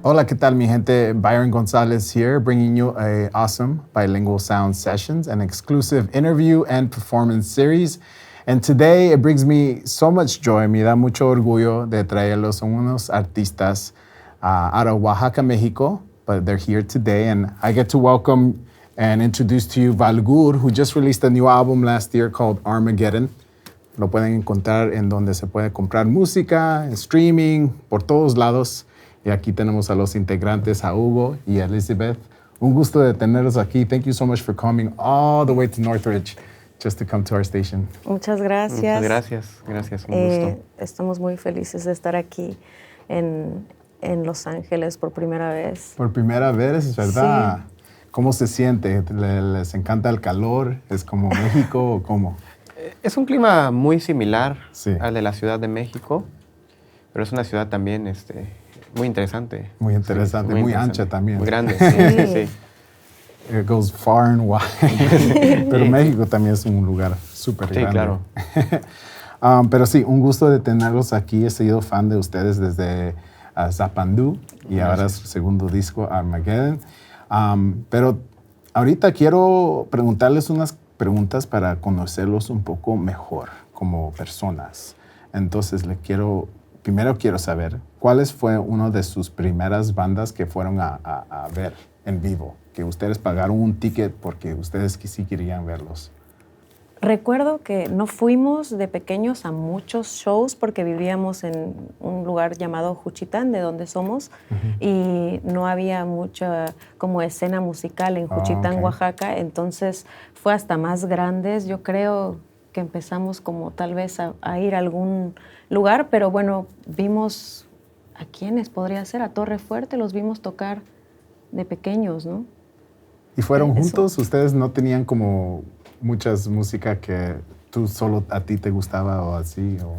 Hola, ¿qué tal, mi gente? Byron Gonzalez here, bringing you a awesome bilingual sound sessions, an exclusive interview and performance series. And today it brings me so much joy, me da mucho orgullo de traerlos a unos artistas out of Oaxaca, Mexico, but they're here today. And I get to welcome and introduce to you Valgur, who just released a new album last year called Armageddon. Lo pueden encontrar en donde se puede comprar música, en streaming, por todos lados. Y aquí tenemos a los integrantes, a Hugo y a Elizabeth. Un gusto de tenerlos aquí. Thank you so much for coming all the way to Northridge just to come to our station. Muchas gracias. Muchas gracias, gracias, un gusto. Estamos muy felices de estar aquí en Los Ángeles por primera vez. Por primera vez, es verdad. Sí. ¿Cómo se siente? ¿Les encanta el calor? ¿Es como México o cómo? Es un clima muy similar Sí. al de la Ciudad de México, pero es una ciudad también muy interesante. Muy interesante, Sí, muy interesante. ancha también. Muy grande, sí, sí. It goes far and wide. Pero México también es un lugar súper Sí, grande. claro. Pero sí, un gusto de tenerlos aquí. He sido fan de ustedes desde Zapandú y ahora su segundo disco, Armageddon. Pero ahorita quiero preguntarles unas preguntas para conocerlos un poco mejor como personas. Entonces, primero quiero saber, ¿cuáles fue una de sus primeras bandas que fueron a ver en vivo? Que ustedes pagaron un ticket porque ustedes sí querían verlos. Recuerdo que no fuimos de pequeños a muchos shows porque vivíamos en un lugar llamado Juchitán, de donde somos, y no había mucha como escena musical en Juchitán, Oaxaca. Entonces fue hasta más grandes. Yo creo que empezamos como tal vez a ir a algún lugar, pero bueno, vimos a quiénes podría ser, a Torre Fuerte, los vimos tocar de pequeños, ¿no? ¿Y fueron juntos? ¿Ustedes no tenían como muchas música que tú solo a ti te gustaba o así? O...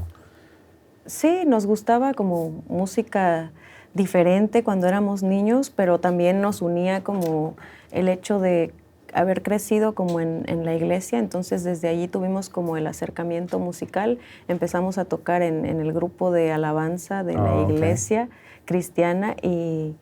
Sí, nos gustaba como música diferente cuando éramos niños, pero también nos unía como el hecho de haber crecido como en la iglesia. Entonces desde allí tuvimos como el acercamiento musical. Empezamos a tocar en el grupo de alabanza de la iglesia cristiana, y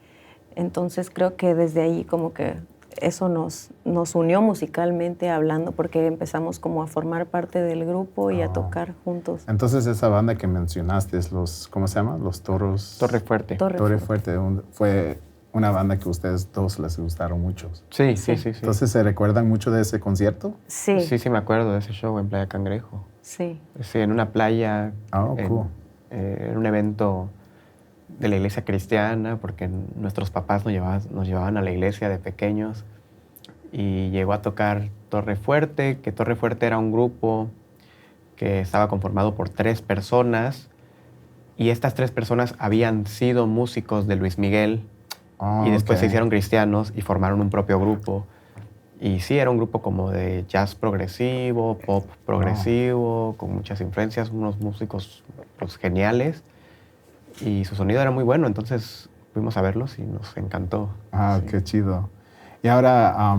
entonces creo que desde ahí como que eso nos unió musicalmente hablando, porque empezamos como a formar parte del grupo y a tocar juntos. Entonces esa banda que mencionaste es ¿cómo se llama? Los Toros... Torre Fuerte. Torre Fuerte. Fue una banda que a ustedes dos les gustaron mucho. Sí. Entonces, ¿se recuerdan mucho de ese concierto? Sí. Sí, me acuerdo de ese show en Playa Cangrejo. Sí. Sí, en una playa, Cool. en un evento de la iglesia cristiana, porque nuestros papás nos llevaban a la iglesia de pequeños, y llegó a tocar Torre Fuerte, que Torre Fuerte era un grupo que estaba conformado por 3 personas, y estas 3 personas habían sido músicos de Luis Miguel, y después se hicieron cristianos y formaron un propio grupo. Y sí, era un grupo como de jazz progresivo, pop progresivo, con muchas influencias, unos músicos pues, geniales, y su sonido era muy bueno, entonces fuimos a verlos y nos encantó. Sí. Qué chido. Y ahora,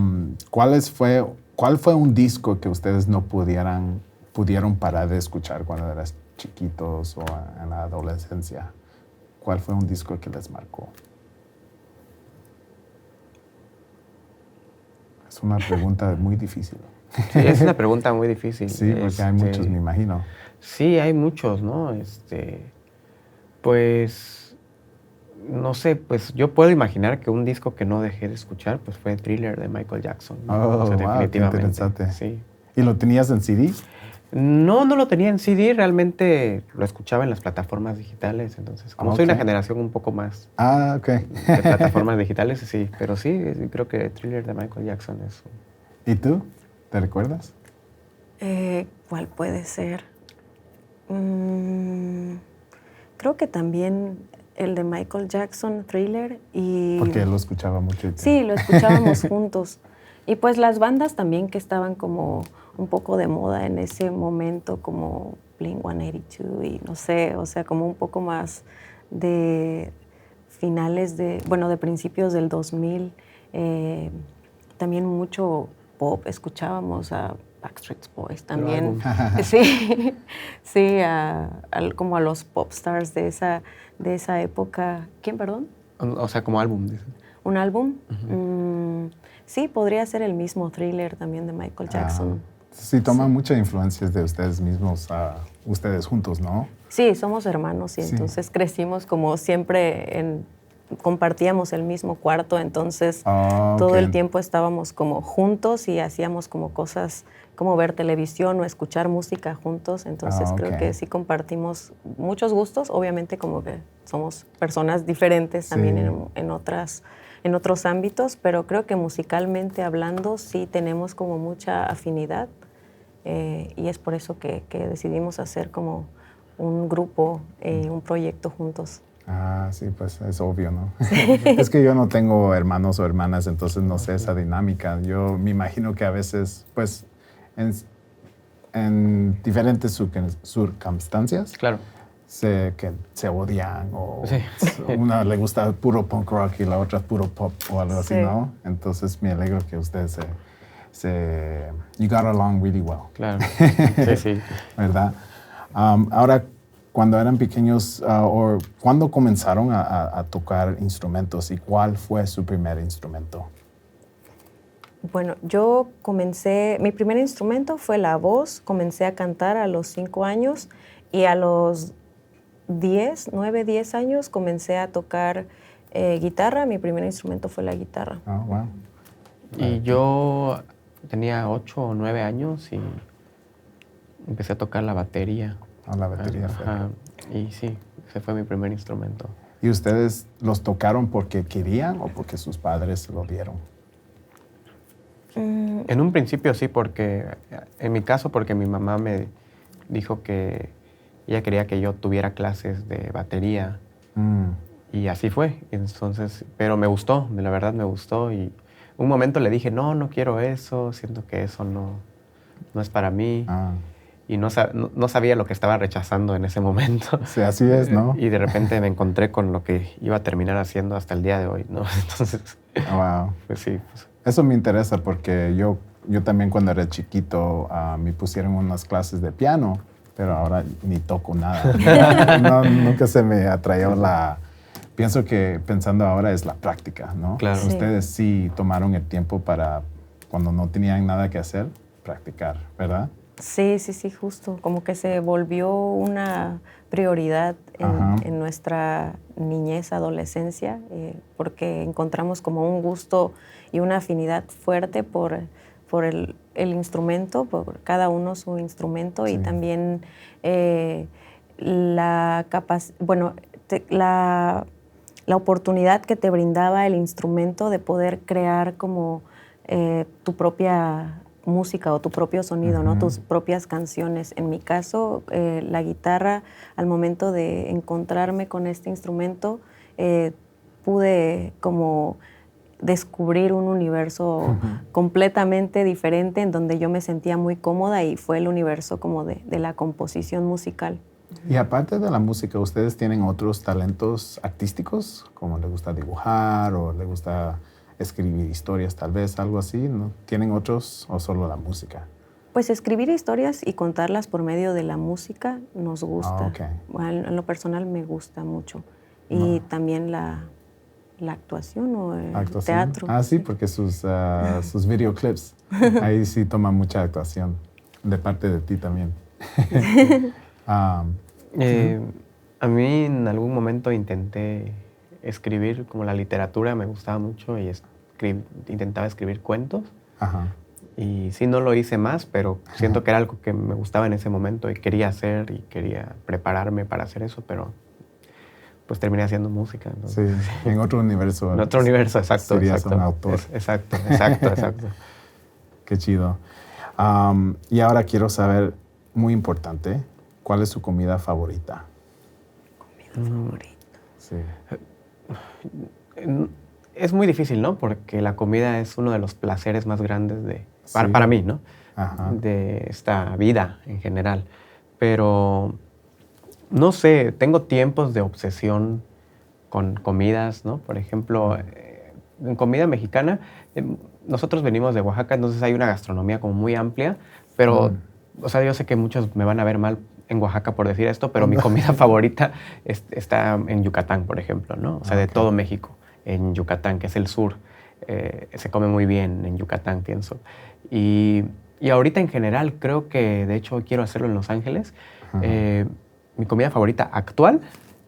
¿cuál fue un disco que ustedes no pudieron parar de escuchar cuando eran chiquitos o en la adolescencia? ¿Cuál fue un disco que les marcó? Es una pregunta muy difícil. Sí, es una pregunta muy difícil. Sí, porque hay muchos, me imagino. Sí, hay muchos, ¿no? Pues, no sé, pues yo puedo imaginar que un disco que no dejé de escuchar pues fue Thriller de Michael Jackson. Definitivamente. Qué interesante. Sí. ¿Y lo tenías en CD? No lo tenía en CD, realmente lo escuchaba en las plataformas digitales, entonces como soy una generación un poco más de plataformas digitales, sí, pero sí, creo que Thriller de Michael Jackson es... ¿Y tú? ¿Te recuerdas? ¿Cuál puede ser? Creo que también el de Michael Jackson, Thriller, y... Porque lo escuchaba mucho. Sí, lo escuchábamos juntos. Y pues las bandas también que estaban como un poco de moda en ese momento, como Blink-182 y no sé, o sea, como un poco más de finales de principios del 2000. También mucho pop, escuchábamos a Backstreet Boys también. Sí, como a los pop stars de esa época. ¿Quién, perdón? O sea, como álbum. Dices. ¿Un álbum? Sí, podría ser el mismo Thriller también de Michael Jackson. Sí, toman muchas influencias de ustedes mismos, ustedes juntos, ¿no? Sí, somos hermanos y Sí. entonces crecimos como siempre compartíamos el mismo cuarto, entonces todo el tiempo estábamos como juntos y hacíamos como cosas como ver televisión o escuchar música juntos, entonces creo que sí compartimos muchos gustos, obviamente como que somos personas diferentes también en otros ámbitos, pero creo que musicalmente hablando sí tenemos como mucha afinidad y es por eso que decidimos hacer como un grupo, un proyecto juntos. Sí, pues es obvio, ¿no? Es que yo no tengo hermanos o hermanas, entonces no sé esa dinámica. Yo me imagino que a veces, pues, en diferentes circunstancias, Claro. que se odian o una le gusta puro punk rock y la otra puro pop o algo así, ¿no? Entonces me alegro que ustedes you got along really well. Claro, sí. ¿Verdad? Ahora, cuando eran pequeños, o ¿cuándo comenzaron a tocar instrumentos y cuál fue su primer instrumento? Bueno, mi primer instrumento fue la voz, comencé a cantar a los 5 años y a los 9, 10 años comencé a tocar guitarra, mi primer instrumento fue la guitarra. Wow. Y yo tenía 8 o 9 años y empecé a tocar la batería. La batería fue. Y sí, ese fue mi primer instrumento. ¿Y ustedes los tocaron porque querían o porque sus padres lo dieron? En un principio sí, en mi caso, porque mi mamá me dijo que ella quería que yo tuviera clases de batería. Y así fue. Entonces, pero me gustó, la verdad me gustó. Y un momento le dije, no quiero eso, siento que eso no es para mí. Y no sabía lo que estaba rechazando en ese momento. Sí, así es, ¿no? Y de repente me encontré con lo que iba a terminar haciendo hasta el día de hoy, ¿no? Entonces, wow. Pues sí. Pues. Eso me interesa porque yo también cuando era chiquito me pusieron unas clases de piano, pero ahora ni toco nada. Nunca se me atrajo Pienso que pensando ahora es la práctica, ¿no? Claro. Sí. Ustedes sí tomaron el tiempo para, cuando no tenían nada que hacer, practicar, ¿verdad? Sí, justo. Como que se volvió una prioridad en nuestra niñez, adolescencia, porque encontramos como un gusto y una afinidad fuerte por el instrumento, por cada uno su instrumento y también la oportunidad que te brindaba el instrumento de poder crear como tu propia música o tu propio sonido, ¿no? Tus propias canciones. En mi caso, la guitarra, al momento de encontrarme con este instrumento, pude como descubrir un universo completamente diferente en donde yo me sentía muy cómoda y fue el universo como de la composición musical. Y aparte de la música, ¿ustedes tienen otros talentos artísticos? Como les gusta dibujar o les gusta escribir historias, tal vez, algo así, ¿no? ¿Tienen otros o solo la música? Pues escribir historias y contarlas por medio de la música nos gusta. Bueno, en lo personal me gusta mucho. Y también la actuación o el teatro. Sí, porque sus videoclips, ahí sí toma mucha actuación, de parte de ti también. A mí en algún momento intenté escribir como la literatura, me gustaba mucho y intentaba escribir cuentos. Y sí, no lo hice más, pero siento que era algo que me gustaba en ese momento y quería hacer y quería prepararme para hacer eso, pero pues terminé haciendo música. Entonces. Sí, en otro universo. En otro universo, exacto. Serías un autor. Exacto. Qué chido. Y ahora quiero saber, muy importante, ¿cuál es su comida favorita? Comida favorita. Sí. Es muy difícil, ¿no? Porque la comida es uno de los placeres más grandes para mí, ¿no? De esta vida en general. Pero, no sé, tengo tiempos de obsesión con comidas, ¿no? Por ejemplo, en comida mexicana, nosotros venimos de Oaxaca, entonces hay una gastronomía como muy amplia, pero, o sea, yo sé que muchos me van a ver mal en Oaxaca por decir esto, pero mi comida favorita está en Yucatán, por ejemplo, ¿no? O sea, de todo México. en Yucatán, que es el sur. Se come muy bien en Yucatán, pienso. Y ahorita en general creo que, de hecho, quiero hacerlo en Los Ángeles. Mi comida favorita actual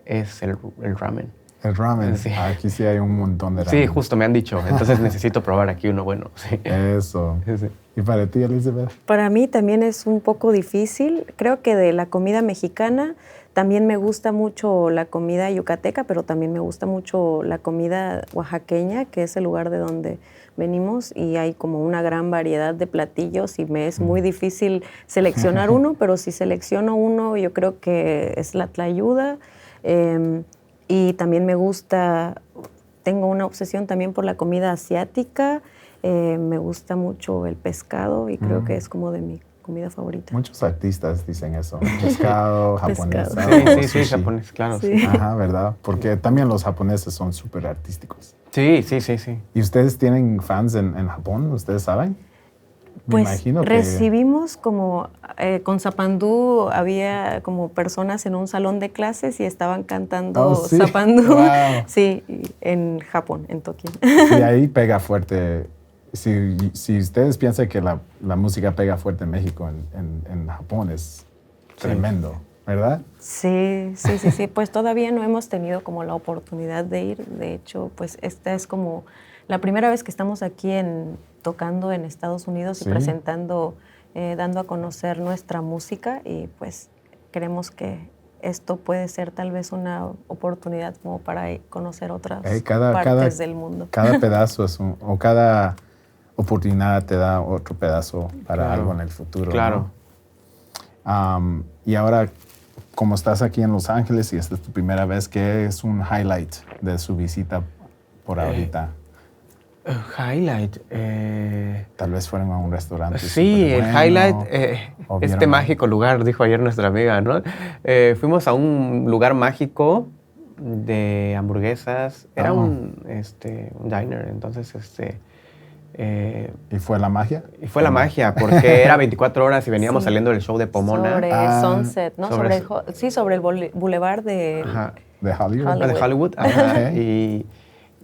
es el ramen. El ramen. Sí. Aquí sí hay un montón de ramen. Sí, justo me han dicho. Entonces necesito probar aquí uno bueno. Sí. Eso. Sí. ¿Y para ti, Elizabeth? Para mí también es un poco difícil. Creo que de la comida mexicana también me gusta mucho la comida yucateca, pero también me gusta mucho la comida oaxaqueña, que es el lugar de donde venimos, y hay como una gran variedad de platillos y me es muy difícil seleccionar uno, pero si selecciono uno yo creo que es la tlayuda. Y también me gusta, tengo una obsesión también por la comida asiática, me gusta mucho el pescado y creo que es como de mi comida favorita. Muchos artistas dicen eso, pescado, japonés. Pescado. Sí, japonés, claro. Sí. Ajá, ¿verdad? Porque también los japoneses son súper artísticos. Sí. ¿Y ustedes tienen fans en Japón? ¿Ustedes saben? Me Pues imagino que... recibimos como, con Zapandú había como personas en un salón de clases y estaban cantando ¿sí? Zapandú. Wow. Sí, en Japón, en Tokio. Sí, ahí pega fuerte. Si ustedes piensan que la música pega fuerte en México, en Japón es tremendo, ¿verdad? Sí. Pues todavía no hemos tenido como la oportunidad de ir. De hecho, pues esta es como la primera vez que estamos aquí tocando en Estados Unidos y presentando, dando a conocer nuestra música, y pues creemos que esto puede ser tal vez una oportunidad como para conocer otras partes del mundo. Cada pedazo o cada oportunidad te da otro pedazo para algo en el futuro. Claro. ¿No? Y ahora, como estás aquí en Los Ángeles y esta es tu primera vez, ¿qué es un highlight de su visita por ahorita? Highlight. Tal vez fueron a un restaurante. Sí, el bueno, highlight, o este vieron- mágico lugar, dijo ayer nuestra amiga, ¿no? Fuimos a un lugar mágico de hamburguesas. Era un diner, entonces ¿Y fue la magia? y fue la magia, porque era 24 horas y veníamos Sí. saliendo del show de Pomona. Sobre Sunset, ¿no? sobre- Sobre el boulevard de... Ajá. ¿De Hollywood? Ah, de Hollywood. Ajá. Ok.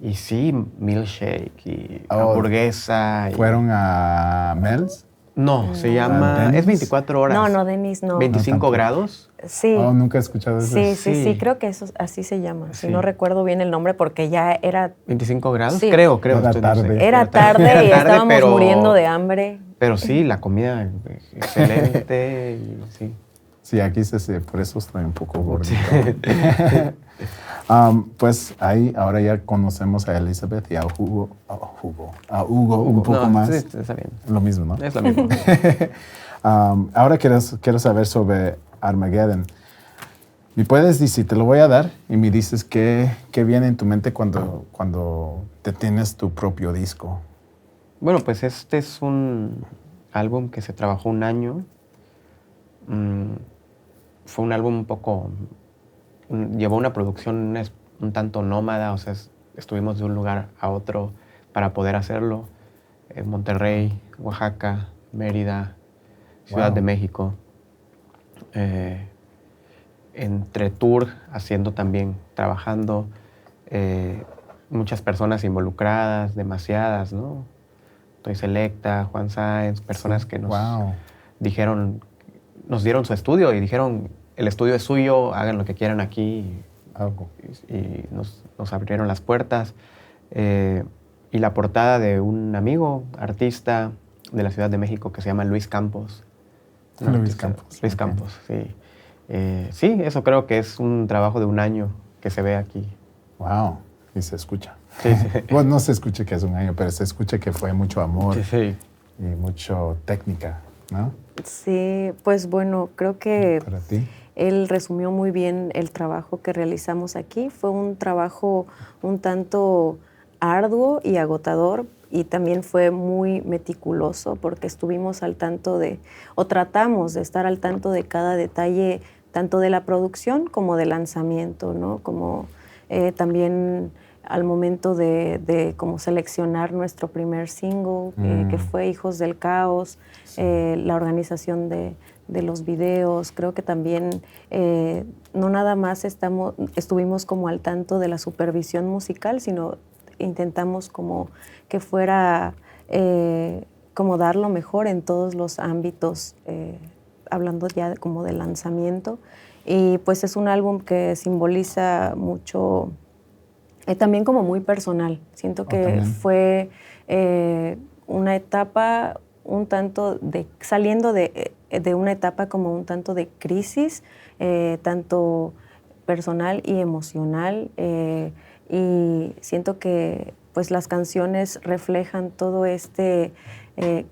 Y sí, milkshake y Oh, hamburguesa. ¿Fueron a Mel's? No, se llama... ¿Denny's? Es 24 horas. No, Denny's no. 25 tanto. grados. Sí. Oh, nunca he escuchado eso. Sí, Sí. creo que eso así se llama. Sí. Si no recuerdo bien el nombre porque ya era 25 grados, Sí. creo. Era estoy- no sé. tarde. Era tarde Era y tarde, estábamos pero- muriendo de hambre. Pero sí, la comida excelente y sí. Sí, aquí por eso estoy un poco gordito. Pues ahí ahora ya conocemos a Elizabeth y a Hugo un poco No, más. sí, está bien. Lo mismo, ¿no? Es lo mismo. Ahora quiero saber sobre Armageddon. ¿Me puedes decir, te lo voy a dar y me dices qué viene en tu mente cuando te tienes tu propio disco? Bueno, pues este es un álbum que se trabajó un año. Fue un álbum un poco... llevó una producción un tanto nómada, o sea, estuvimos de un lugar a otro para poder hacerlo. En Monterrey, Oaxaca, Mérida, Ciudad Wow. de México. Entre tour, haciendo también, trabajando. Muchas personas involucradas, demasiadas, ¿no? Toy Selecta, Juan Sáenz, personas que nos Wow. dijeron, nos dieron su estudio y dijeron, el estudio es suyo, hagan lo que quieran aquí. Algo. Y nos abrieron las puertas. Y la portada de un amigo, artista de la Ciudad de México que se llama Luis Campos. Un Luis artista- Campos, Luis ok. Campos, sí. Sí, eso creo que es un trabajo de un año que se ve aquí. Wow. Y se escucha. Sí, sí. Bueno, no se escucha que es un año, pero se escucha que fue mucho amor Sí, sí. y mucho técnica, ¿no? Sí, pues bueno, creo que Para ti. él resumió muy bien el trabajo que realizamos aquí. Fue un trabajo un tanto arduo y agotador, y también fue muy meticuloso porque estuvimos al tanto o tratamos de estar al tanto de cada detalle, tanto de la producción como del lanzamiento, ¿no? Como también al momento de como seleccionar nuestro primer single, que fue Hijos del Caos, la organización de los videos. Creo que también no nada más estuvimos como al tanto de la supervisión musical, sino intentamos como que fuera como dar lo mejor en todos los ámbitos, hablando ya como de lanzamiento. Y pues es un álbum que simboliza mucho, también como muy personal. Siento que también. fue una etapa un tanto saliendo de una etapa como un tanto de crisis, tanto personal y emocional, y siento que pues las canciones reflejan todo este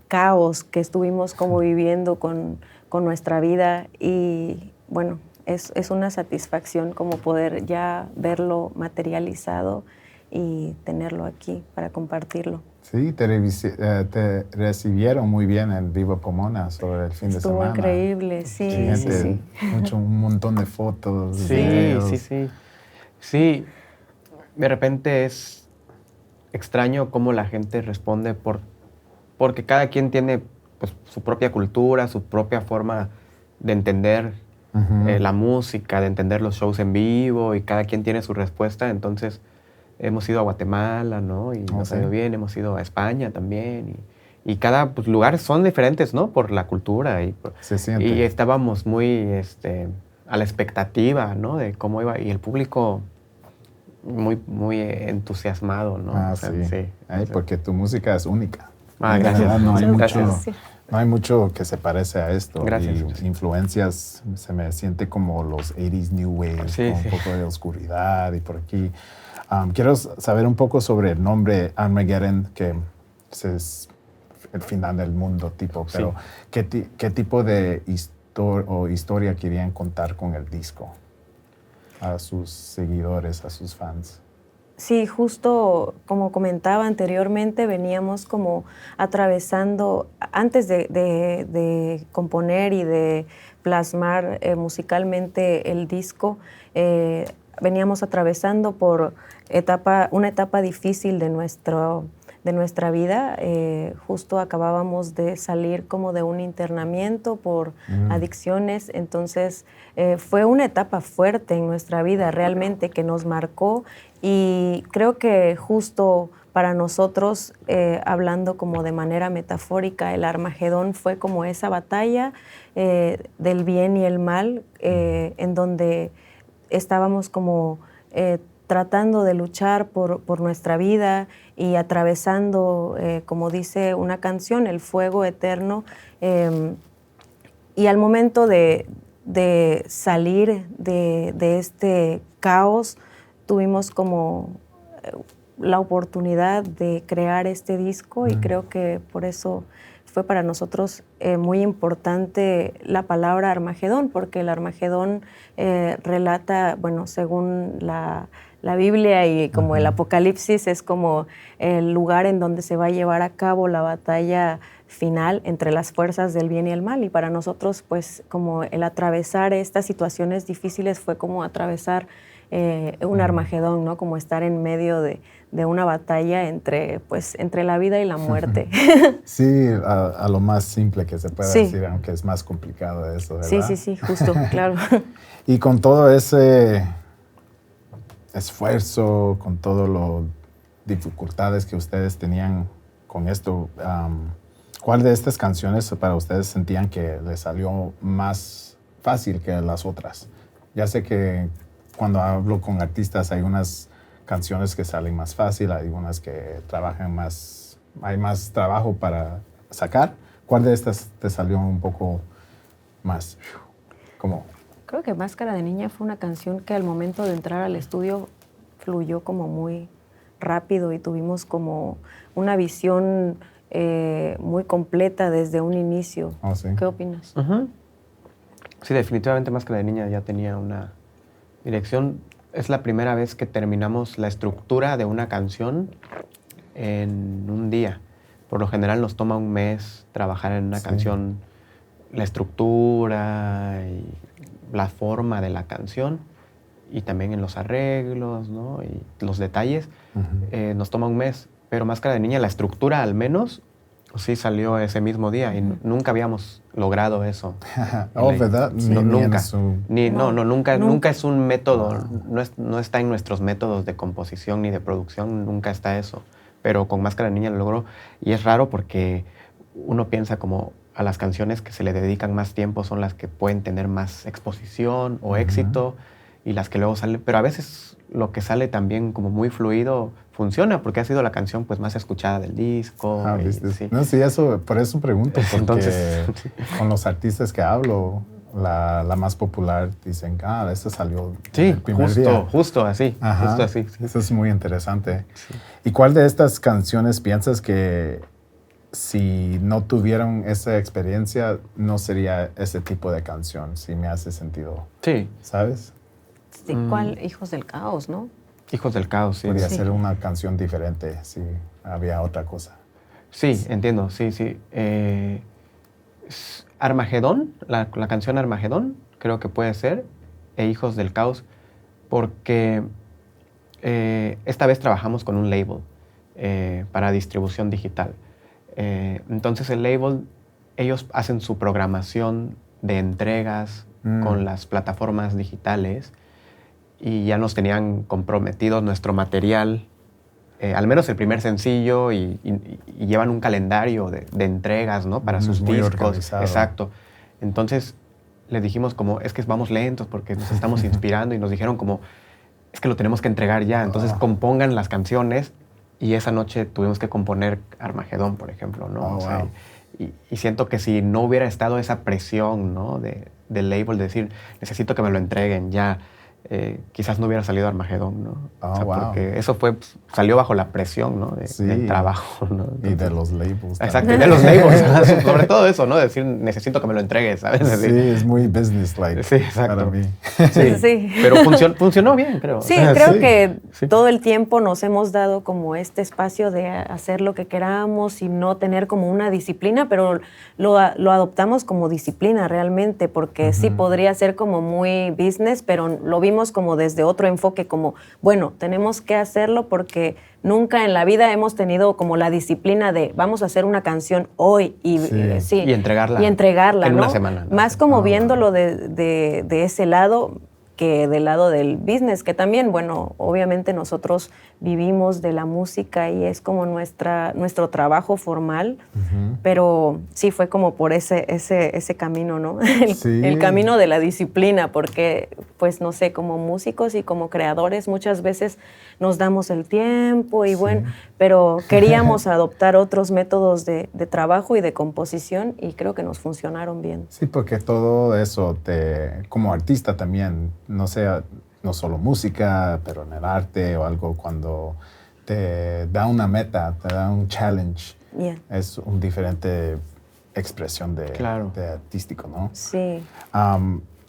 caos que estuvimos como viviendo con nuestra vida, y bueno, es una satisfacción como poder ya verlo materializado y tenerlo aquí para compartirlo. Sí, te recibieron muy bien en Viva Pomona sobre el fin de Estuvo semana. increíble, sí, Gente, sí. un montón de fotos, Sí, videos. Sí, de repente es extraño cómo la gente responde porque cada quien tiene pues, su propia cultura, su propia forma de entender la música, de entender los shows en vivo, y cada quien tiene su respuesta. Entonces hemos ido a Guatemala, ¿no? Y nos ha ido bien, hemos ido a España también, y cada pues, lugar son diferentes, ¿no? Por la cultura, Se siente. y estábamos muy a la expectativa, ¿no? De cómo iba, y el público muy entusiasmado, ¿no? Ah, O sea, sí. Porque tu música es única. Ah, En gracias. verdad, no hay Gracias. mucho, no hay mucho que se parece a esto. Gracias, Y gracias. influencias, se me siente como los 80s New Wave, Sí, con sí. un poco de oscuridad y por aquí. Quiero saber un poco sobre el nombre Armageddon, que es el final del mundo, tipo, pero Sí. ¿qué tipo de historia querían contar con el disco a sus seguidores, a sus fans? Sí, justo como comentaba anteriormente, veníamos como atravesando, antes de componer y de plasmar musicalmente el disco, veníamos atravesando por una etapa difícil de nuestra vida. Justo acabábamos de salir como de un internamiento por adicciones, entonces fue una etapa fuerte en nuestra vida realmente que nos marcó, y creo que justo para nosotros, hablando como de manera metafórica, el Armagedón fue como esa batalla del bien y el mal, en donde estábamos como tratando de luchar por nuestra vida y atravesando, como dice una canción, el fuego eterno. Y al momento de salir de este caos, tuvimos como la oportunidad de crear este disco, y creo que por eso fue para nosotros muy importante la palabra Armagedón, porque el Armagedón relata, bueno, según la Biblia y como el Apocalipsis, es como el lugar en donde se va a llevar a cabo la batalla final entre las fuerzas del bien y el mal. Y para nosotros, pues, como el atravesar estas situaciones difíciles fue como atravesar un Armagedón, ¿no? Como estar en medio de una batalla entre la vida y la muerte. Sí, a lo más simple que se pueda Sí. decir, aunque es más complicado de eso, ¿verdad? Sí, justo, claro. Y con todo ese esfuerzo, con todas las dificultades que ustedes tenían con esto, ¿cuál de estas canciones para ustedes sentían que les salió más fácil que las otras? Ya sé que cuando hablo con artistas hay unas canciones que salen más fácil, hay unas que trabajan más, hay más trabajo para sacar. ¿Cuál de estas te salió un poco más como? Creo que Máscara de Niña fue una canción que al momento de entrar al estudio fluyó como muy rápido, y tuvimos como una visión muy completa desde un inicio. Oh, sí. ¿Qué opinas? Sí, definitivamente Máscara de Niña ya tenía una dirección. Es la primera vez que terminamos la estructura de una canción en un día. Por lo general nos toma un mes trabajar en una canción, la estructura y la forma de la canción, y también en los arreglos, ¿no? Y los detalles. Nos toma un mes, pero Máscara de Niña, la estructura al menos, Sí, salió ese mismo día y nunca habíamos logrado eso. ¿Verdad? No, nunca. Nunca. Nunca es un método, no está en nuestros métodos de composición ni de producción, nunca está eso. Pero con Máscara de Niña lo logró. Y es raro porque uno piensa como a las canciones que se le dedican más tiempo son las que pueden tener más exposición o éxito y las que luego salen. Pero a veces lo que sale también como muy fluido funciona porque ha sido la canción pues más escuchada del disco. Sí. No, sí, por eso pregunto, porque Entonces, con los artistas que hablo, la más popular dicen, esta salió sí, el primer día. Justo así. Justo así. Sí. Eso es muy interesante. Sí. ¿Y cuál de estas canciones piensas que si no tuvieron esa experiencia no sería ese tipo de canción? Si me hace sentido. Sí. ¿Sabes? Sí, ¿cuál? Hijos del Caos, ¿no? Hijos del Caos, sí. Podría ser una canción diferente si había otra cosa. Sí, entiendo, sí. Armagedón, la canción Armagedón, creo que puede ser, e Hijos del Caos, porque esta vez trabajamos con un label para distribución digital. Entonces el label, ellos hacen su programación de entregas con las plataformas digitales y ya nos tenían comprometido nuestro material, al menos el primer sencillo, y llevan un calendario de entregas, ¿no? Para sus muy discos. Organizado. Exacto. Entonces les dijimos como, es que vamos lentos porque nos estamos inspirando y nos dijeron como, es que lo tenemos que entregar ya, entonces compongan las canciones y esa noche tuvimos que componer Armagedón, por ejemplo, ¿no? O sea, y siento que si no hubiera estado esa presión, ¿no? del label de decir, necesito que me lo entreguen ya, quizás no hubiera salido Armagedón, ¿no? Porque eso salió bajo la presión, ¿no? Del trabajo, ¿no? Entonces, y de los labels. Exacto, y de los labels, sobre todo eso, ¿no? Decir, necesito que me lo entregues, ¿sabes? Sí, es muy business-like. Sí, exacto. Para mí. Sí. Pero funcionó bien, creo. Sí, creo que todo el tiempo nos hemos dado como este espacio de hacer lo que queramos y no tener como una disciplina, pero lo adoptamos como disciplina realmente, porque sí podría ser como muy business, pero lo vimos como desde otro enfoque, como, bueno, tenemos que hacerlo porque nunca en la vida hemos tenido como la disciplina de vamos a hacer una canción hoy y entregarla. Y entregarla, en ¿no? una semana, ¿no? Más como viéndolo de ese lado que del lado del business, que también, bueno, obviamente nosotros vivimos de la música y es como nuestro trabajo formal, pero sí fue como por ese camino, ¿no? El camino de la disciplina, porque, pues, no sé, como músicos y como creadores muchas veces nos damos el tiempo y bueno, pero queríamos adoptar otros métodos de trabajo y de composición y creo que nos funcionaron bien. Sí, porque todo eso, como artista también, no solo música, pero en el arte o algo, cuando te da una meta, te da un challenge, es una diferente expresión de artístico, ¿no? Sí.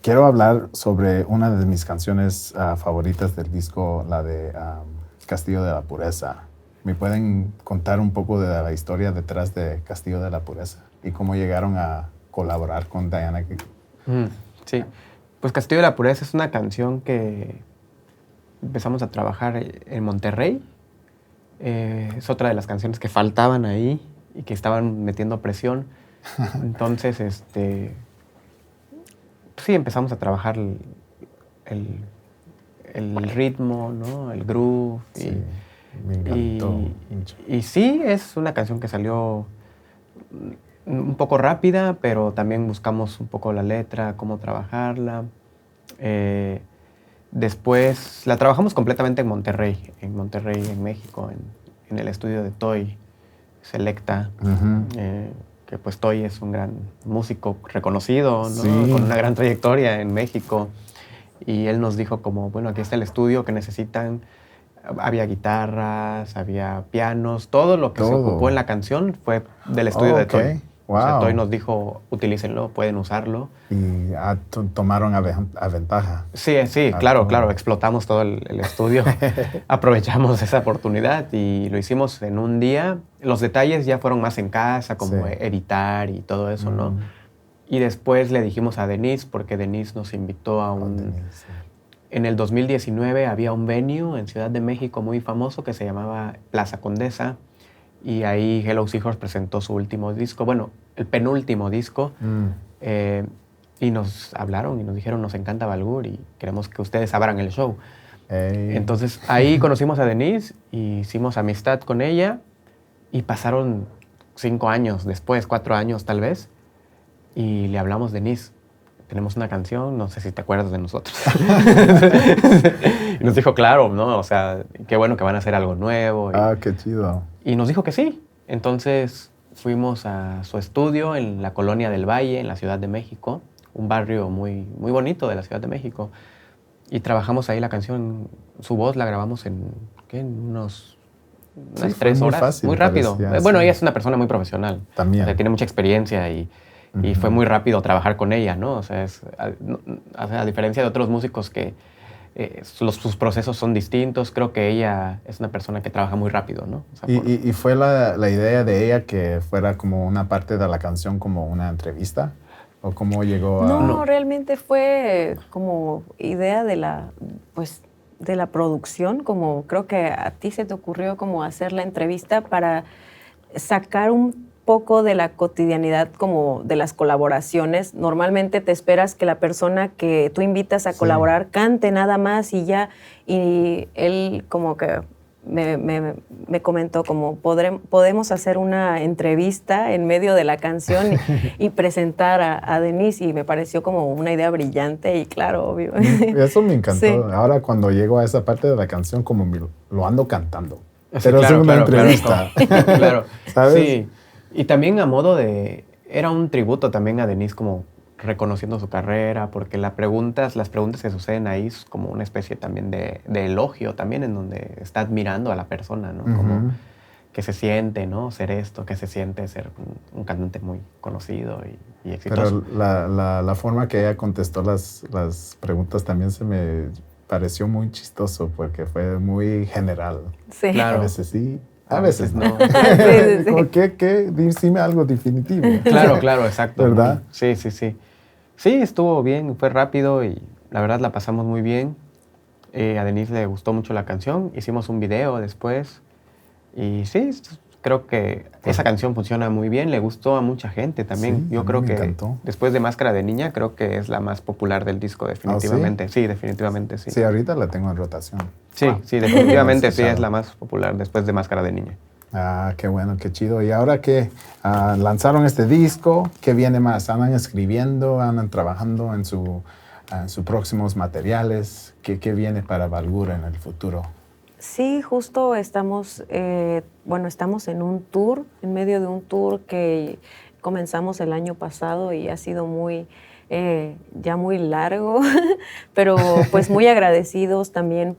Quiero hablar sobre una de mis canciones favoritas del disco, la de Castillo de la Pureza. ¿Me pueden contar un poco de la historia detrás de Castillo de la Pureza y cómo llegaron a colaborar con Diana? Sí. Pues Castillo de la Pureza es una canción que empezamos a trabajar en Monterrey. Es otra de las canciones que faltaban ahí y que estaban metiendo presión. Entonces, sí, empezamos a trabajar el ritmo, ¿no? El groove. Sí, me encantó. Y sí, es una canción que salió un poco rápida, pero también buscamos un poco la letra, cómo trabajarla. Después la trabajamos completamente en Monterrey, en México, en el estudio de Toy Selecta, que pues Toy es un gran músico reconocido, ¿no? Sí. Con una gran trayectoria en México. Y él nos dijo como, bueno, aquí está el estudio que necesitan. Había guitarras, había pianos, todo lo que se ocupó en la canción fue del estudio de Toy. Wow. O sea, Toy nos dijo, utilícenlo, pueden usarlo. Y tomaron a ventaja. Sí, claro, explotamos todo el estudio, aprovechamos esa oportunidad y lo hicimos en un día. Los detalles ya fueron más en casa, como editar y todo eso, ¿no? Y después le dijimos a Denise, porque Denise nos invitó a En el 2019 había un venue en Ciudad de México muy famoso que se llamaba Plaza Condesa y ahí Hello Seahorse presentó su último disco, bueno, el penúltimo disco, y nos hablaron y nos dijeron, nos encanta Balgur y queremos que ustedes abran el show. Hey. Entonces ahí conocimos a Denise, y hicimos amistad con ella, y pasaron 5 años después, 4 años tal vez, y le hablamos, Denise, tenemos una canción, no sé si te acuerdas de nosotros. Y nos dijo, claro, ¿no? O sea, qué bueno que van a hacer algo nuevo. Qué chido. Y nos dijo que sí. Entonces fuimos a su estudio en la Colonia del Valle, en la Ciudad de México, un barrio muy, muy bonito de la Ciudad de México. Y trabajamos ahí la canción. Su voz la grabamos en, ¿qué? En unas 3 horas. Fácil, muy rápido. parecía, Bueno, sí. ella es una persona muy profesional. También. O sea, tiene mucha experiencia y fue muy rápido trabajar con ella, ¿no? O sea, a diferencia de otros músicos que sus procesos son distintos, creo que ella es una persona que trabaja muy rápido, ¿no? O sea, ¿Y fue la idea de ella que fuera como una parte de la canción, como una entrevista? ¿O cómo llegó a...? No, realmente fue como idea de la producción, como creo que a ti se te ocurrió como hacer la entrevista para sacar un poco de la cotidianidad como de las colaboraciones. Normalmente te esperas que la persona que tú invitas a colaborar cante nada más y ya, y él como que me comentó como podemos hacer una entrevista en medio de la canción y presentar a Denise, y me pareció como una idea brillante y claro, obvio. Eso me encantó. Sí. Ahora cuando llego a esa parte de la canción, como lo ando cantando. Sí, Pero claro, es una claro, entrevista. Claro, ¿Sabes? sí. Y también a modo de... Era un tributo también a Denise, como reconociendo su carrera, porque las preguntas que suceden ahí es como una especie también de elogio también, en donde está admirando a la persona, ¿no? Como que se siente, ¿no? Ser esto, que se siente ser un cantante muy conocido y exitoso. Pero la forma que ella contestó las preguntas también se me pareció muy chistoso, porque fue muy general. Sí. Claro. A veces sí, a veces no. Sí. Como que dime algo definitivo. Claro, exacto. ¿Verdad? Sí. Sí, estuvo bien, fue rápido y la verdad la pasamos muy bien. A Denise le gustó mucho la canción, hicimos un video después y sí, creo que esa canción funciona muy bien, le gustó a mucha gente también. Sí, Yo a mí creo me que encantó. después de Máscara de Niña, creo que es la más popular del disco, definitivamente. Sí, definitivamente sí. Sí, ahorita la tengo en rotación. Sí, Wow. sí, definitivamente sí Escuchado. es la más popular después de Máscara de Niña. Qué bueno, qué chido. Y ahora que lanzaron este disco, ¿qué viene más? ¿Andan escribiendo, andan trabajando en sus próximos materiales? ¿Qué viene para Balgur en el futuro? Sí, justo estamos en un tour, en medio de un tour que comenzamos el año pasado y ha sido ya muy largo, pero pues muy agradecidos también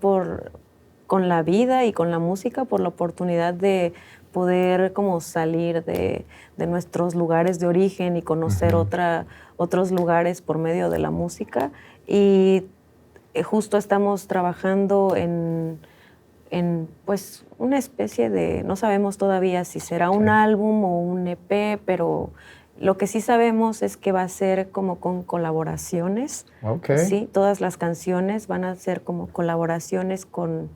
con la vida y con la música, por la oportunidad de poder como salir de nuestros lugares de origen y conocer otros lugares por medio de la música. Y justo estamos trabajando en pues una especie de, no sabemos todavía si será un álbum o un EP, pero lo que sí sabemos es que va a ser como con colaboraciones. Okay. Sí, todas las canciones van a ser como colaboraciones con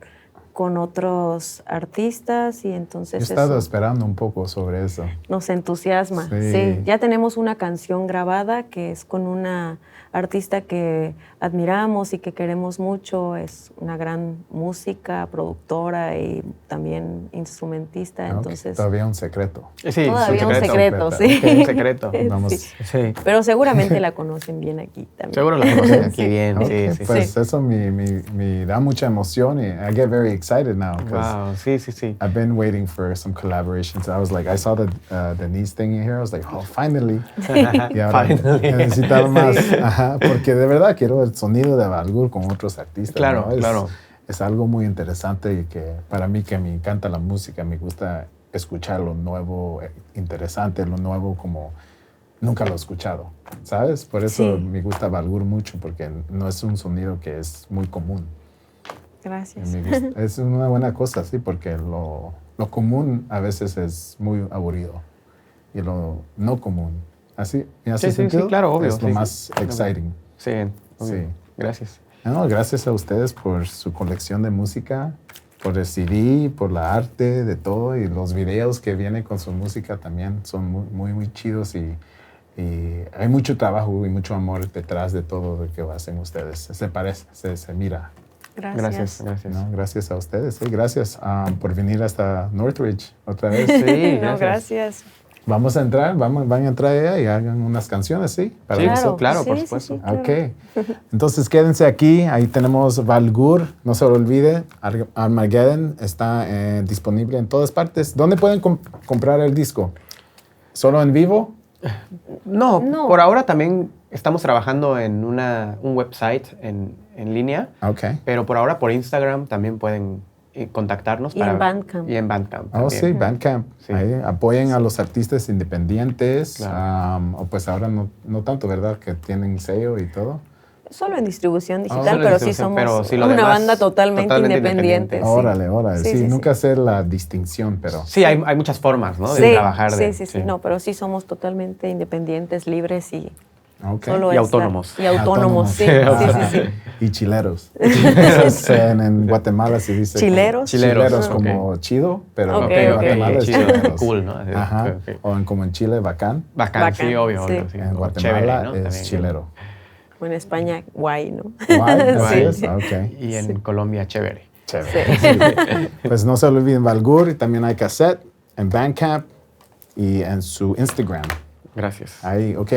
otros artistas y entonces He estado eso esperando un poco sobre eso. nos entusiasma. Sí. Sí, ya tenemos una canción grabada que es con una artista que admiramos y que queremos mucho. Es una gran música, productora y también instrumentista. Okay. Entonces, Todavía un secreto. Sí, todavía un secreto, secreto. sí. Ok, un secreto. Vamos. Sí. Sí. Pero seguramente la conocen bien aquí también. Seguro la conocen aquí Sí. bien, Okay, sí. pues Sí. eso me da mucha emoción y I get very excited now because Wow, sí. I've been waiting for some collaborations. I was like, I saw the Denise thing in here. I was like, oh, finally. Y ahora Finally. necesitaba más. Ajá, porque de verdad quiero el sonido de Balgur con otros artistas. Claro, ¿no? claro. Es algo muy interesante y que para mí que me encanta la música, me gusta escuchar lo nuevo, interesante, lo nuevo como nunca lo he escuchado, ¿sabes? Por eso Sí. me gusta Balgur mucho, porque no es un sonido que es muy común. Gracias. Es una buena cosa, sí, porque lo común a veces es muy aburrido y lo no común. ¿Así? ¿Me hace Sí, sentido? claro, obvio. Es lo sí, más sí. exciting. Sí, obvio. Sí. Gracias. No, gracias a ustedes por su colección de música por el CD, por la arte, de todo, y los videos que vienen con su música también son muy, muy, muy chidos y hay mucho trabajo y mucho amor detrás de todo lo que hacen ustedes. Se parece, se mira. Gracias. Gracias. No, gracias a ustedes. Sí, gracias por venir hasta Northridge otra vez. Sí, No, gracias. Vamos a entrar, van a entrar allá y hagan unas canciones, ¿sí? Sí, nosotros. claro, por sí, supuesto. sí, claro. Ok. Entonces quédense aquí. Ahí tenemos Valgur. No se lo olvide. Armageddon está disponible en todas partes. ¿Dónde pueden comprar el disco? ¿Solo en vivo? No, No. por ahora también estamos trabajando en un website en línea, Ok. pero por ahora por Instagram también pueden contactarnos. Y en Bandcamp. Y en Bandcamp Oh, también. sí, Bandcamp. Sí. Ahí apoyen a los artistas independientes. Claro. O pues ahora no tanto, ¿verdad? Que tienen sello y todo. Solo en distribución digital, Solo en pero sí distribución, somos pero sí, lo una demás, banda totalmente totalmente independiente. independiente. sí. Órale. Sí, Sí, sí, nunca hacer la distinción, pero... Sí, hay muchas formas, ¿no? De Sí, trabajar. sí. No, pero sí somos totalmente independientes, libres y Ok. solo Y es autónomos. Y autónomos, sí. Ah, y chileros. En Guatemala se dice... Chileros. Chileros, como chido, pero Ok, en ok. Guatemala es chido, chileros. cool, ¿no? Así, Ajá. ok. O como en Chile, bacán. Bacán, sí, Bacán, obvio, sí. obvio. Sí. En O Guatemala chévere, ¿no? es También. chilero. O en España, guay, ¿no? Guay, así Sí. es. Ok. Y en Colombia, chévere. Chévere. Pues no se olviden Valgur, y también hay cassette en Bandcamp y en su Instagram. Gracias. Ahí, ok.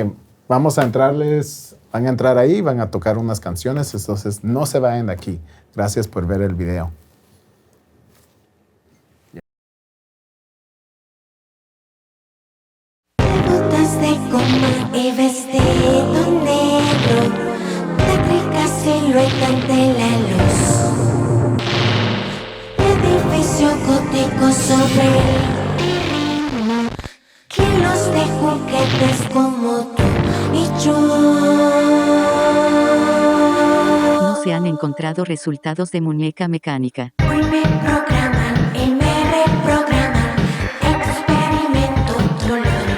Vamos a entrarles, van a entrar ahí, van a tocar unas canciones, entonces no se vayan de aquí. Gracias por ver el video. Botas de goma y vestido negro, tétrica silueta ante la luz. Edificio gótico sobre kilos de juguetes como tú y yo. No se han encontrado resultados de muñeca mecánica. Hoy me programan y me reprograman. Experimento dolor.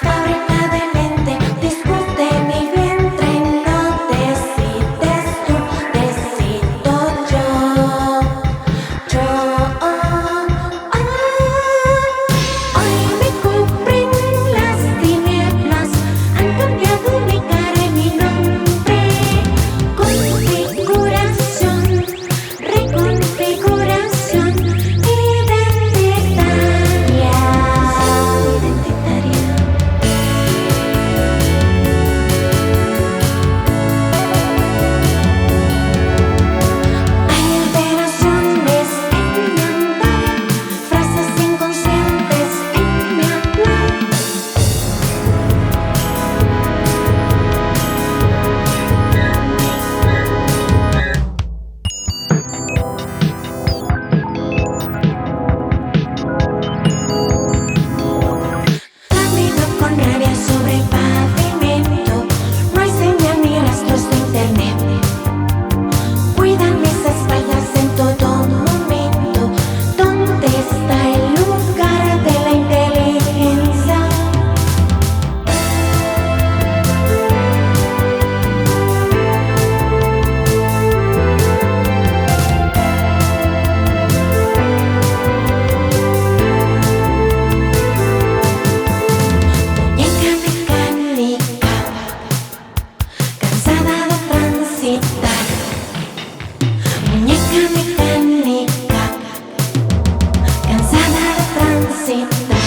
Fábrica de mente, discute mi vientre. No decides tú, decido yo. Hoy me cubren las tinieblas. Han cambiado mi cara y mi nombre. Configuración, reconfiguración identitaria. Alteraciones en mi andar, frases inconscientes en mi hablar. Camino con rabia sobre el pavimento. No hay señal ni rastros de internet. Cuidan mis espaldas en todo momento. ¿Dónde está el lugar de la inteligencia? Muñeca mecánica, cansada de transitar. Muñeca mecánica, cansada de transitar.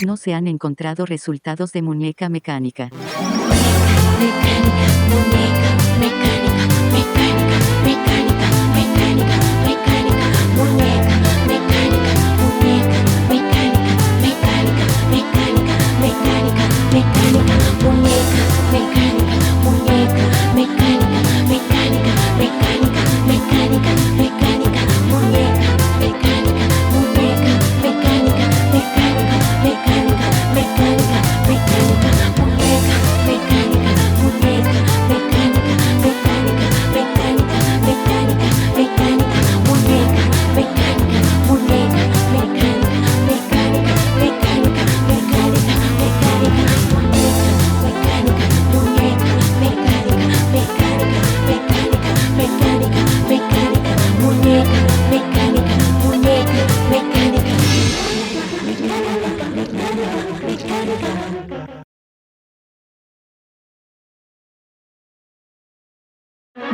No se han encontrado resultados de muñeca mecánica. Mecánica, muñeca, mecánica, mecánica, mecánica, mecánica, mecánica, muñeca, mecánica, muñeca, mecánica, mecánica, mecánica, mecánica, mecánica, muñeca, mecánica, muñeca, mecánica, mecánica, mecánica, mecánica, mecánica, muñeca, mecánica, muñeca, mecánica, mecánica, mecánica, mecánica, mecánica, muñeca, mecánica, muñeca, mecánica, mecánica, mecánica, mecánica.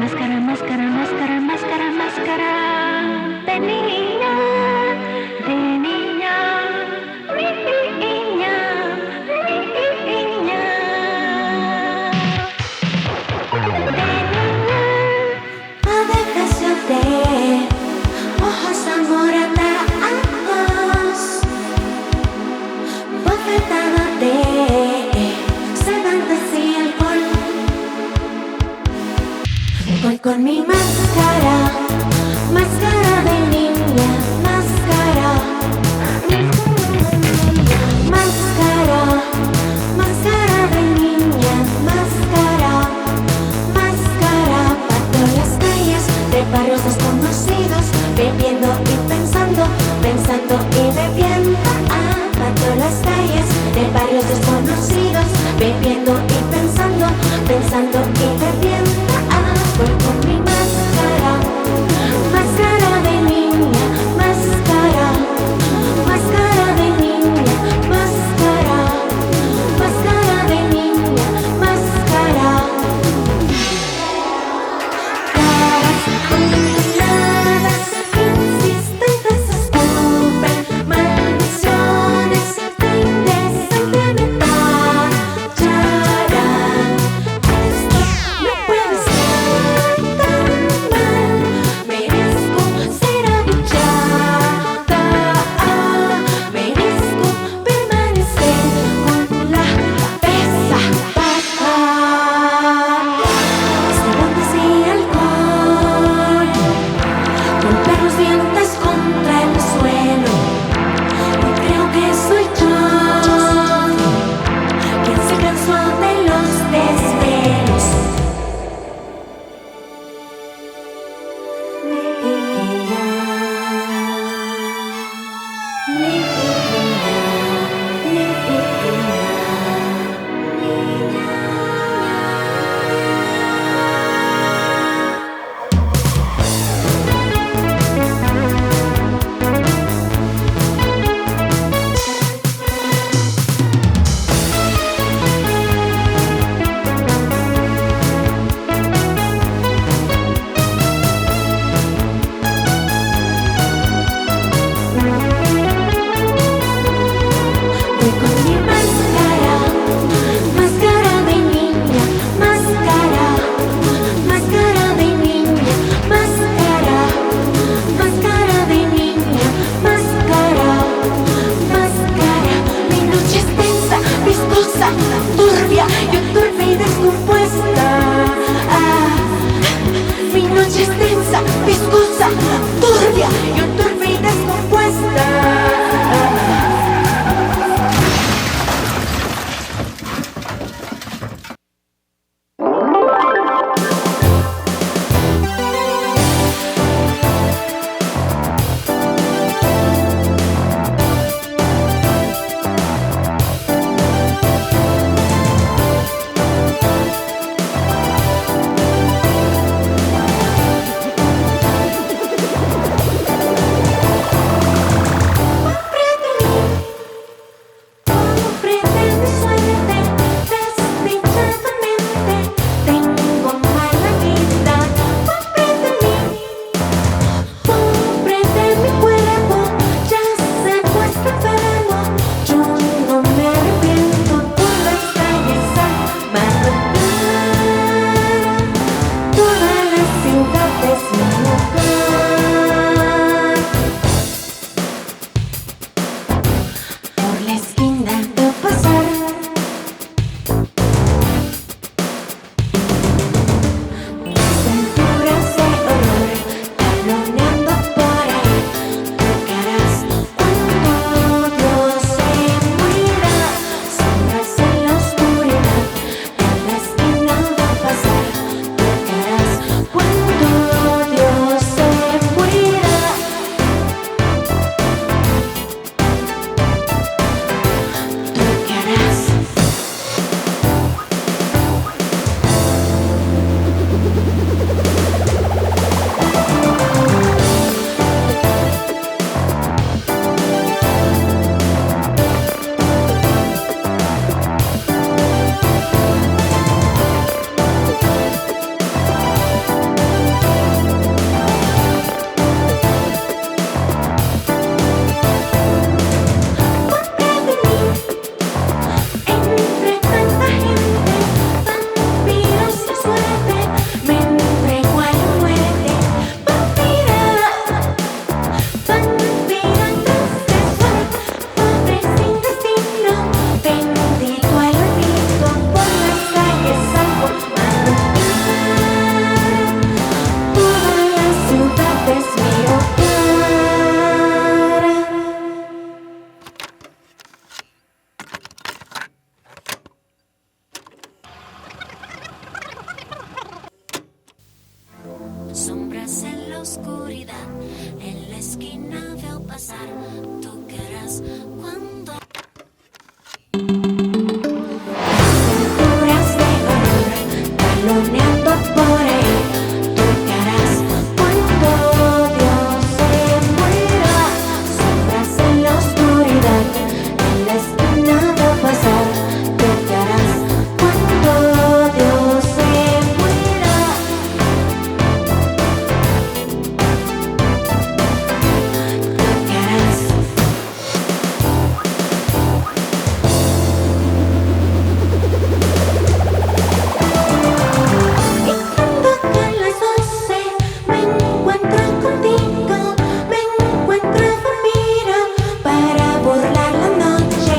Máscara, máscara, máscara, máscara, máscara de niña, de niña, niña, niña. Adecación de ojos amoratados, bofetada de sedantes y alcohol. Voy con mi máscara, máscara de niña, máscara, máscara, máscara de niña, máscara, máscara. Parto las calles de barrios desconocidos, bebiendo y pensando, pensando y bebiendo. Parto las calles de barrios desconocidos, bebiendo y pensando, pensando y bebiendo. Voy con mi máscara, máscara de niña, máscara, máscara de niña, máscara, máscara de niña, máscara. Caras onduladas, insistentes, escupen maldiciones de indecente metallada. Esto no puede ser tan mal, merezco ser abuchada, merezco permanecer con la cabeza baja. Esteroides y alcohol, golpear los dientes contra el suelo, y creo que soy yo quien se cansó de los desvelos. Voy con mi máscara, máscara de niña, máscara, máscara de niña, máscara, máscara de niña, máscara, máscara. Mi noche es tensa, viscosa, turbia, yo turbia y descompuesta. Mi noche es tensa, viscosa, turbia, yo turbia y descompuesta. oscuridad. En la esquina veo pasar tu caras cuando cinturas de honor taloneando por ahí. Tu caras cuando Dios se muera. Sombras en la oscuridad. En la esquina veo pasar tu caras cuando Dios se muera. Y cuando caen las 12 me encuentro contigo, me encuentro dormida para burlar la noche.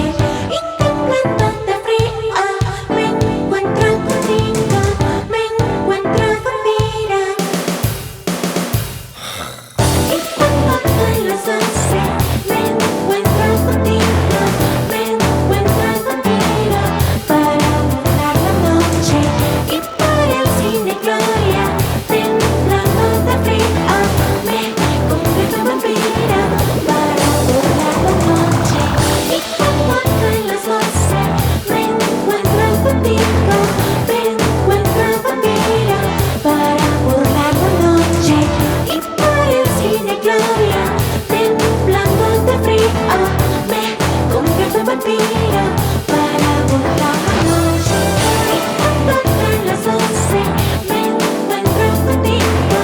Y temblando de frío me encuentro contigo, me encuentro dormida. Y cuando caen las 12 me encuentro contigo, me encuentro dormida para burlar la noche. Y por el cine Gloria, temblando de frío, me convierto en vampira para burlar la noche. Y cuando caen las 12 me encuentro contigo, me encuentro vampira para burlar la noche. Y por el cine Gloria, temblando de frío, me convierto en vampira para burlar la noche. Y cuando caen las 12 me encuentro contigo,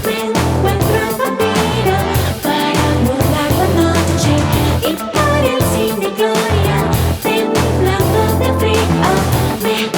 me encuentro vampira para burlar la noche. Y por el cine Gloria, temblando de frío, me